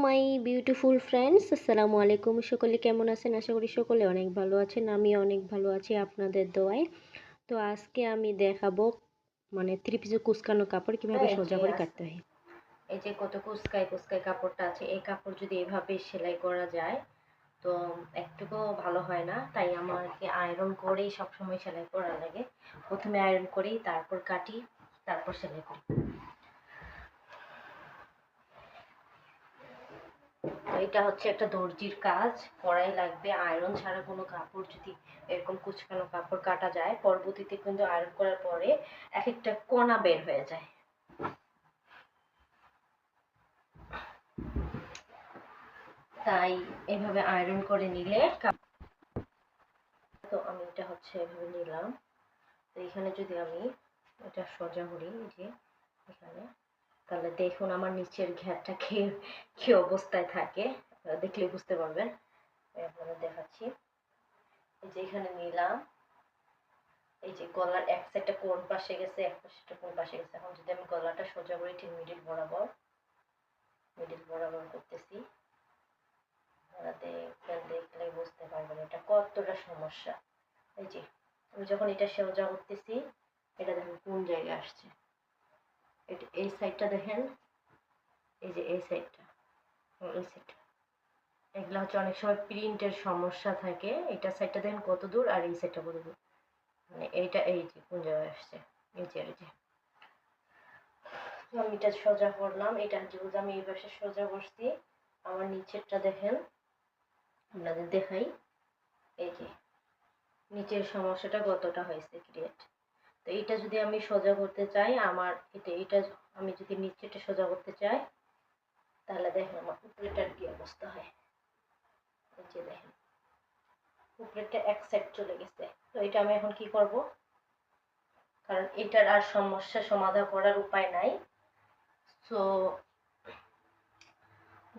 My beautiful friends, আসসালামু আলাইকুম। সকলে কেমন আছেন? আশা করি সকলে অনেক ভালো আছেন। আমি অনেক ভালো আছি আপনাদের দোয়ায়। তো আজকে আমি দেখাবো মানে থ্রি পিসে কুচকানো কাপড় কিভাবে সোজা করে কাটতে হয়। এই যে কত কুচকায় কুচকায় কাপড়টা আছে, এই কাপড় যদি এভাবে সেলাই করা যায় তো একটুকু ভালো হয় না, তাই আমাকে আয়রন করেই সবসময় সেলাই করা লাগে। প্রথমে আয়রন করি, তারপর কাটি, তারপর সেলাই করি। এটা হচ্ছে একটা দর্জির কাজ, করাই লাগবে। আয়রন ছাড়া কোনো কাপড় যদি এরকম কুচকানো কাপড় কাটা যায়, পরবর্তীতে কিন্তু আয়রন করার পরে এক একটা কণা বের হয়ে যায়। তাই এভাবে আয়রন করে নিলে, তো আমি এটা হচ্ছে এভাবে নিলাম। তো এখানে যদি আমি এটা সোজা করি, যে এখানে, তাহলে দেখুন আমার নিচের ঘেরটা কি অবস্থায় থাকে, দেখলে বুঝতে পারবেন। এভাবে দেখাচ্ছি। এই যে এখানে নিলাম, এই যে গলার এক সাইডটা কোন পাশে গেছে, এক পাশটা কোন পাশে গেছে। এখন যদি আমি গলাটা সোজা করি, ঠিক মিডিল বরাবর করতেছি, দেখলে বুঝতে পারবেন এটা কতটা সমস্যা। এই যে আমি যখন এটা সোজা করতেছি, এটা দেখেন কোন জায়গায় আসছে। এটা এই সাইডটা দেখেন, এই যে এই সাইডটা, এই সাইডটা, এগুলো হচ্ছে অনেক সময় প্রিন্টের সমস্যা থাকে। এটা সাইডটা দেখেন কত দূর, আর এই সাইডটা কত দূর, মানে এইটা এই যে কোন জায়গায় আসছে। এই যে আমি এটা সোজা করলাম, এটা যেহেতু আমি এই পাশে সোজা করছি, আমার নিচেরটা দেখেন, আপনাদের দেখাই। এই যে নিচের সমস্যাটা কতটা হয়েছে ক্রিয়েট। তো এইটা যদি আমি সোজা করতে চাই, আমার এটা আমি যদি নিচেটা সোজা করতে চাই, তাহলে দেখেন আমার উপরেটার কি অবস্থা হয়। এই যে দেখেন উপরেরটা এক সাইড চলে গেছে। তো এটা আমি এখন কি করব, কারণ এটার আর সমস্যা সমাধান করার উপায় নাই। তো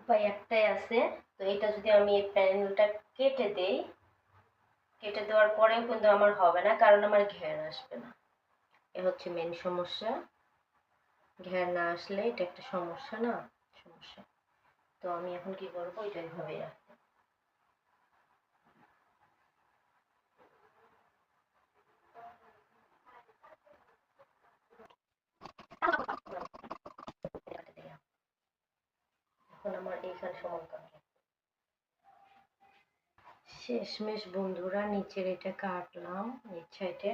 উপায় একটাই আছে। তো এটা যদি আমি এই প্যানেলটা কেটে দেই, কেটে দেওয়ার পরেও কিন্তু আমার হবে না, কারণ আমার ঘের আসবে না। এ হচ্ছে মেন সমস্যা। ঘের না আসলে এটা একটা সমস্যা না, সমস্যা। তো আমি এখন কি করবো, এটা এইভাবে রাখবো। এখন আমার এইখানে সমান কাটবো। শেষমেশ বন্ধুরা, নিচের এটা কাটলাম, নিচ সাইডে